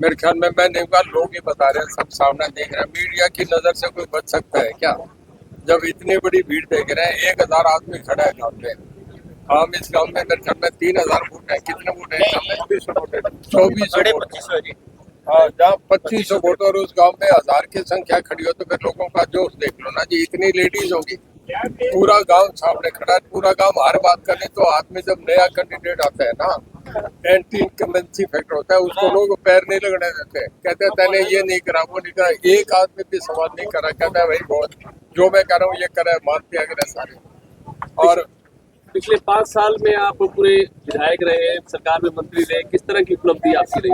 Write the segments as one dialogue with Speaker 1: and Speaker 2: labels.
Speaker 1: मेरे ख्याल में मैं नहीं कहा, लोग ही बता रहे हैं, सब सामने देख रहे हैं। मीडिया की नजर से कोई बच सकता है क्या? जब इतनी बड़ी भीड़ देख रहे हैं, 1,000 आदमी खड़ा है गाँव में। हम इस गाँव में मेरे ख्याल में 3,000 वोट है। कितने वोट है इस गाँव में? 2400 वोट है। 2400 वोट।
Speaker 2: 2500 जी।
Speaker 1: हाँ, जहाँ 2500 वोट और उस गांव में 1,000 की संख्या खड़ी हो तो फिर लोगों का जोश देख लो ना जी। इतनी लेडीज होगी, पूरा गांव सामने खड़ा है, पूरा गांव हर बात करने। तो आदमी जब नया कैंडिडेट आता है ना, एंटी इनकम्बेंसी फैक्टर होता है, उसको लोग पैर नहीं लगने देते। कहते हैं तैने ये नहीं करा, वो नहीं करा। एक आदमी भी सवाल नहीं करा, कहता है भाई बहुत जो मैं कर रहा हूँ ये करे, मान दिया गया सारे। और
Speaker 2: पिछले 5 साल में आप पूरे विधायक रहे, सरकार में मंत्री रहे, किस तरह की उपलब्धि आपकी रही?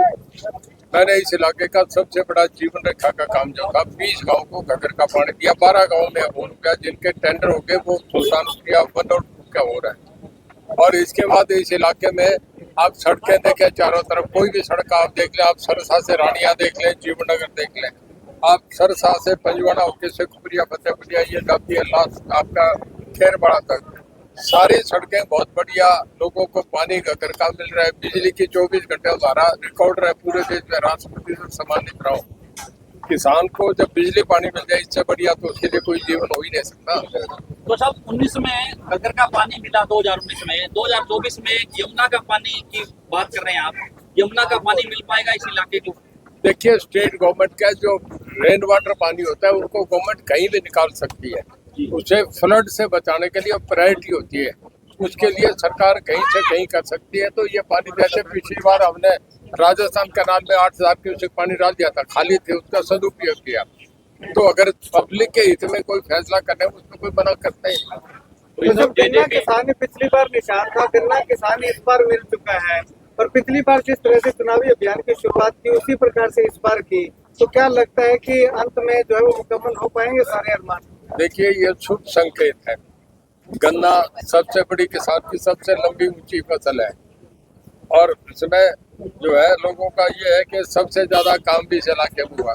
Speaker 1: मैंने इस इलाके का सबसे बड़ा जीवन रेखा का काम जो था, 20 गांव को घगर का पानी दिया। 12 गांव में हो गया, जिनके टेंडर हो गए वो सुल्तानपुरिया 1 और 2 का हो रहा है। और इसके बाद इस इलाके में आप सड़कें देखें, चारों तरफ कोई भी सड़क आप देख लें, आप सरसा से रानिया देख लें, जीवननगर देख लें, आप सरसा से पंजवाड़ा होके शेखपुरिया फतेहपुरिया ये जाती है लास्ट आपका खेरबड़ा तक, सारी सड़कें बहुत बढ़िया। लोगों को पानी का घर का मिल रहा है, बिजली की 24 घंटे हमारा रिकॉर्ड है पूरे देश में, राष्ट्रपति से सम्मानित रहा हूँ। किसान को जब बिजली पानी मिल जाए इससे बढ़िया तो उसके लिए कोई जीवन हो ही नहीं सकता।
Speaker 3: तो साहब 19 में घग्गर का पानी मिला, 2019 में, 2024 में यमुना का पानी की बात कर रहे हैं आप, यमुना का पानी मिल पाएगा इस इलाके को?
Speaker 1: देखिए, स्टेट गवर्नमेंट का जो रेन वाटर पानी होता है उनको गवर्नमेंट कहीं भी निकाल सकती है। उसे फ्लड से बचाने के लिए प्रायोरिटी होती है, उसके लिए सरकार कहीं से कहीं कर सकती है। तो ये पानी, जैसे पिछली बार हमने राजस्थान कैनाल में 8,000 क्यूसेक पानी डाल दिया था, खाली थे, उसका सदुपयोग किया। तो अगर पब्लिक के हित में कोई फैसला करने उसमें कोई मना करता ही नहीं।
Speaker 4: तो जब गन्ना किसान ने पिछली बार निशान था, गन्ना किसान इस बार मिल चुका है, और पिछली बार जिस तरह से चुनावी अभियान की शुरुआत की उसी प्रकार से इस बार की, तो क्या लगता है कि अंत में जो है वो मुकम्मल हो पाएंगे सारे अरमान?
Speaker 1: देखिए, ये शुभ संकेत है। गन्ना सबसे बड़ी किसान की सबसे लंबी ऊंची फसल है, और इसमें जो है लोगों का ये है कि सबसे ज्यादा काम भी इस इलाके में हुआ।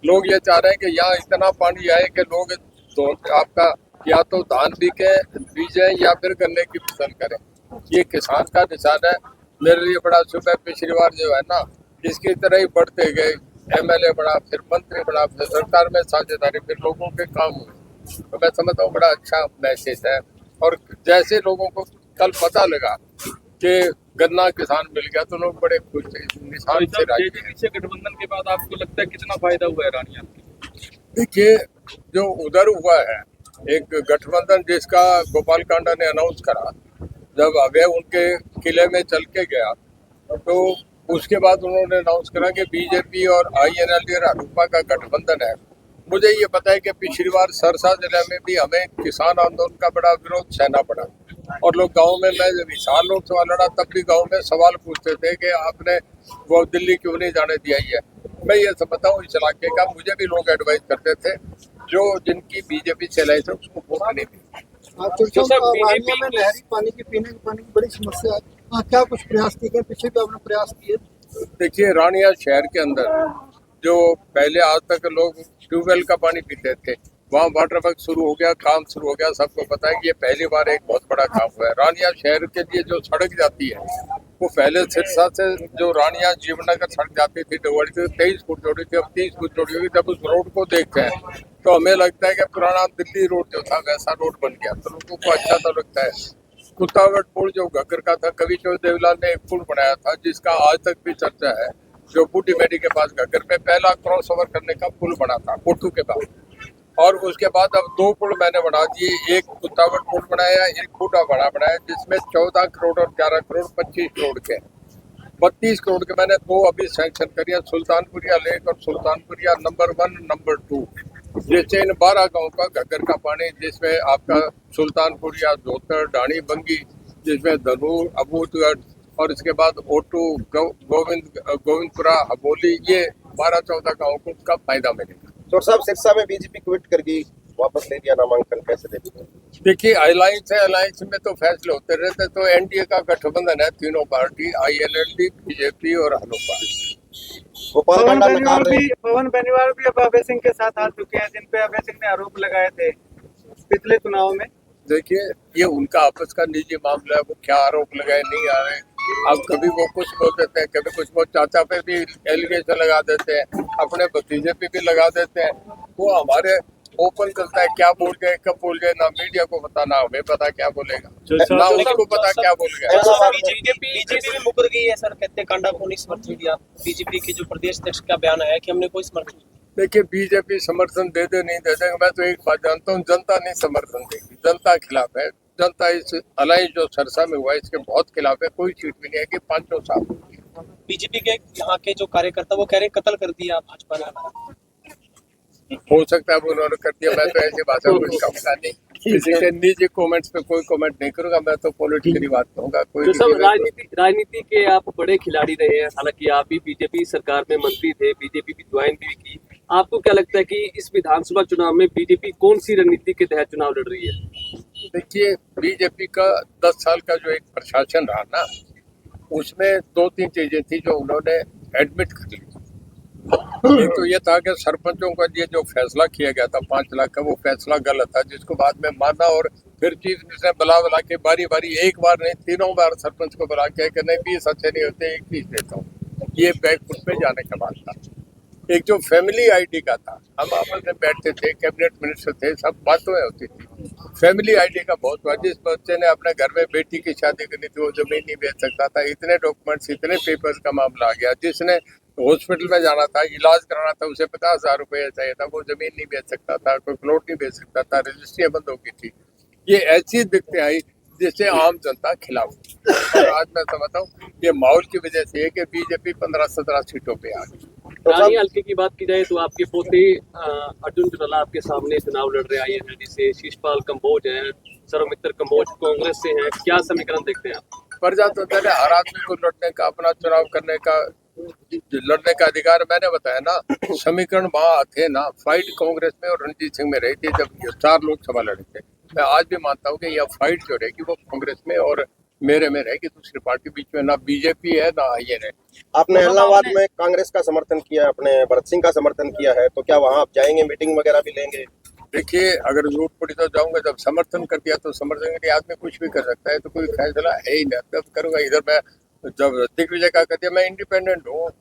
Speaker 1: लोग ये चाह रहे हैं कि यहाँ इतना पानी आए कि लोग तो आपका या तो धान बीजे या फिर गन्ने की फसल करें। ये किसान का निशान है। मेरे लिए बड़ा शुभ है। पिछली बार जो है ना, इसकी तरह ही बढ़ते गए, एमएलए बड़ा, फिर मंत्री बड़ा, फिर सरकार में साझेदारी, फिर लोगों के काम हुए। तो मैं समझता हूँ बड़ा अच्छा मैसेज है। और जैसे लोगों को कल पता लगा कि गन्ना किसान मिल गया तो लोग बड़े खुश थे। निशान से
Speaker 2: जेडीपी से गठबंधन के बाद आपको लगता है कितना फायदा हुआ है रानिया?
Speaker 1: देखिए, जो उधर हुआ है एक गठबंधन जिसका गोपाल कांडा ने अनाउंस करा, जब अभय उनके किले में चल के गया तो उसके बाद उन्होंने अनाउंस करा कि बीजेपी और आईएनएलडी और भाजपा का गठबंधन है। मुझे ये पता है कि पिछली बार सरसा जिले में भी हमें किसान आंदोलन का बड़ा विरोध सहना पड़ा, और लोग गांव में, मैं जब विशाल लोकसभा लड़ा तब भी गांव में सवाल पूछते थे कि आपने वो दिल्ली क्यों नहीं जाने दिया है। मैं ये समझता हूँ इस इलाके का, मुझे भी लोग एडवाइस करते थे जो जिनकी बीजेपी चलाई थी उसको वोट नहीं दी।
Speaker 4: रानिया में नहरी पानी की, पीने के पानी की बड़ी समस्या है, क्या कुछ प्रयास किए गए? पीछे भी आपने प्रयास किए?
Speaker 1: देखिए, रानिया शहर के अंदर जो पहले आज तक लोग ट्यूबवेल का पानी पीते थे, वहाँ वाटर वर्क शुरू हो गया, काम शुरू हो गया। सबको पता है कि ये पहली बार एक बहुत बड़ा काम हुआ है। रानिया शहर के लिए जो सड़क जाती है वो पहले सिरसा से जो रानिया जीवननगर सड़क जाती थी डोवाड़ी से 23 फुट जोड़ी थी, अब 30 फुट जोड़ी होगी। जब उस रोड को देखते हैं तो हमें लगता है कि पुराना दिल्ली रोड जो था वैसा रोड बन गया, तो लोगों को अच्छा तो लगता है। कुत्तावट पुल जो घग्गर का था, कवि चौधरी देवलाल ने एक पुल बनाया था जिसका आज तक भी चर्चा है, जो बूटी मेडी के पास घग्गर पे पहला क्रॉस ओवर करने का पुल बना था कोठू के पास। और उसके बाद अब 2 पुल मैंने बना दिए, एक कुत्तावट पुल बनाया, एक बूटा बड़ा बनाया, जिसमें 14 करोड़ और 11 करोड़ 25 करोड़ के 32 करोड़ के मैंने 2 अभी सैंक्शन करिए, सुल्तानपुरिया लेक और सुल्तानपुरिया नंबर 1 नंबर 2, जिससे इन 12 गाँव का घग्गर का पानी, जिसमें आपका सुल्तानपुरिया, धोतर, डाणी, बंगी, जिसमें धनूर, अबूतगढ़ और इसके बाद ओटू, गोविंदपुरा, हबोली, ये 12-14 गाँव को उसका फायदा मिलेगा।
Speaker 5: तो साहब सिरसा में बीजेपी क्विट कर गई, वापस ले लिया नामांकन, कैसे देखते हैं?
Speaker 1: देखिए, अलायंस है, अलायंस में तो फैसले होते रहते। तो एनडीए का गठबंधन है, तीनों पार्टी, आईएनएलडी, बीजेपी और हलोपा।
Speaker 5: गोपाल
Speaker 4: पवन
Speaker 5: कांडा
Speaker 4: बेनीवाल
Speaker 5: नकार रहे।
Speaker 4: भी अब अभय सिंह के साथ आ चुके हैं, जिन पे अभय सिंह ने आरोप लगाए थे पिछले चुनाव में।
Speaker 1: देखिए, ये उनका आपस का निजी मामला है, वो क्या आरोप लगाए नहीं आ रहे अब कभी वो कुछ बोल देते हैं, कभी कुछ वो चाचा पे भी एलिगेशन लगा देते हैं, अपने भतीजे पे भी लगा देते हैं। वो हमारे ओपन चलता है, क्या बोल गए कब बोल गए, ना मीडिया को पता ना हमें पता क्या बोलेगा, ना उसको पता क्या बोल गया।
Speaker 6: बीजेपी भी मुकर गई है सर, कहते हैं कांडा को नहीं समर्थन दिया। बीजेपी के जो प्रदेश अध्यक्ष का बयान आया कि हमने कोई समर्थन नहीं।
Speaker 1: देखिए बीजेपी समर्थन दे दे नहीं दे देगा, मैं तो एक बात जानता हूँ, जनता नहीं समर्थन देगी, जनता खिलाफ है। जनता इस अलायंस जो सरसा में हुआ है इसके बहुत खिलाफ है। कोई सीट भी नहीं है कि 500 साल।
Speaker 6: बीजेपी के यहाँ के जो कार्यकर्ता वो कह रहे हैं कत्ल कर दिया भाजपा ने हमारा।
Speaker 1: हो सकता है वो उन्होंने कर दिया, मैं तो ऐसी भाषा में कुछ कहूँगा नहीं, किसी के निजी कमेंट्स पे कोई कमेंट नहीं करूंगा। मैं तो पॉलिटिकली बात कहूंगा। कोई
Speaker 2: जो सब राजनीति के आप बड़े खिलाड़ी रहे हैं, हालांकि आप भी बीजेपी सरकार में मंत्री थे, बीजेपी भी ज्वाइन भी की। आपको क्या लगता है कि इस विधानसभा चुनाव में बीजेपी कौन सी रणनीति के तहत चुनाव लड़ रही है?
Speaker 1: देखिए बीजेपी का 10 साल का जो एक प्रशासन रहा ना, उसमें 2-3 चीजें थी जो उन्होंने एडमिट कर ली। एक तो ये था कि सरपंचों का ये जो फैसला किया गया था 5 लाख का, वो फैसला गलत था, जिसको बाद में माना और फिर चीफ मिनिस्टर ने बुला के बारी बारी, एक बार नहीं 3 बार सरपंच को बुला के नहीं 20 अच्छे नहीं होते, 1 20 देता हूँ। ये बैकफुट पे जाने का बात था। एक जो फैमिली आईडी का था, हम आपस में बैठते थे, कैबिनेट मिनिस्टर थे, सब बातें होती थी। फैमिली आईडी का बहुत हुआ। जिस बच्चे ने अपने घर में बेटी की शादी करनी थी वो जमीन नहीं बेच सकता था, इतने डॉक्यूमेंट्स इतने पेपर्स का मामला आ गया। जिसने हॉस्पिटल में जाना था, इलाज कराना था, उसे 50,000 रुपये चाहिए था, वो जमीन नहीं बेच सकता था, कोई प्लॉट नहीं बेच सकता था, रजिस्ट्री बंद हो गई थी। ये ऐसी दिक्कतें आई जिससे आम जनता खिलाफ हुई। और आज मैं समझता हूँ ये माहौल की वजह से है कि बीजेपी 15-17 सीटों पे आ गई।
Speaker 2: रानी हल्के की बात की जाए तो आपके पोते अर्जुन चौटाला आपके सामने चुनाव लड़ रहे आए हैं, जिसे शिषपाल कंबोज है, सर्वमित्र कंबोज कांग्रेस से हैं। क्या समीकरण देखते हैं आप?
Speaker 1: प्रजातंत्र है, हर आदमी को लड़ने का, अपना चुनाव करने का, लड़ने का अधिकार। मैंने बताया ना, समीकरण वहाँ थे ना, फाइट कांग्रेस में और रणजीत सिंह में रही थी जब 4 लोकसभा लड़े थे। मैं आज भी मानता हूँ कि यह फाइट जो रहेगी वो कांग्रेस में और मेरे में रहेगी, दूसरी पार्टी बीच में ना बीजेपी है ना आईएन है।
Speaker 5: आपने इलाहाबाद में कांग्रेस का समर्थन किया, अपने भरत सिंह का समर्थन किया है, तो क्या वहां आप जाएंगे, मीटिंग वगैरह भी लेंगे?
Speaker 1: देखिए अगर जरूरत पड़ी तो जाऊंगा, जब समर्थन कर दिया तो समर्थन के लिए आदमी कुछ भी कर सकता है, तो कोई फैसला है ही नहीं तब करूंगा। इधर मैं जब दिग्विजय का कर दिया, मैं इंडिपेंडेंट हूँ,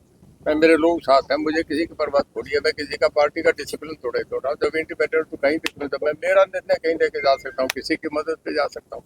Speaker 1: मैं मेरे लोग साथ हैं, मुझे किसी की परवाह थोड़ी है, मैं किसी का पार्टी का डिसिप्लिन थोड़े तोड़ रहा हूँ। जब इंडिपेंडेंट तो कहीं भी मैं मेरा निर्णय कहीं लेके जा सकता हूँ, किसी की मदद पे जा सकता हूँ।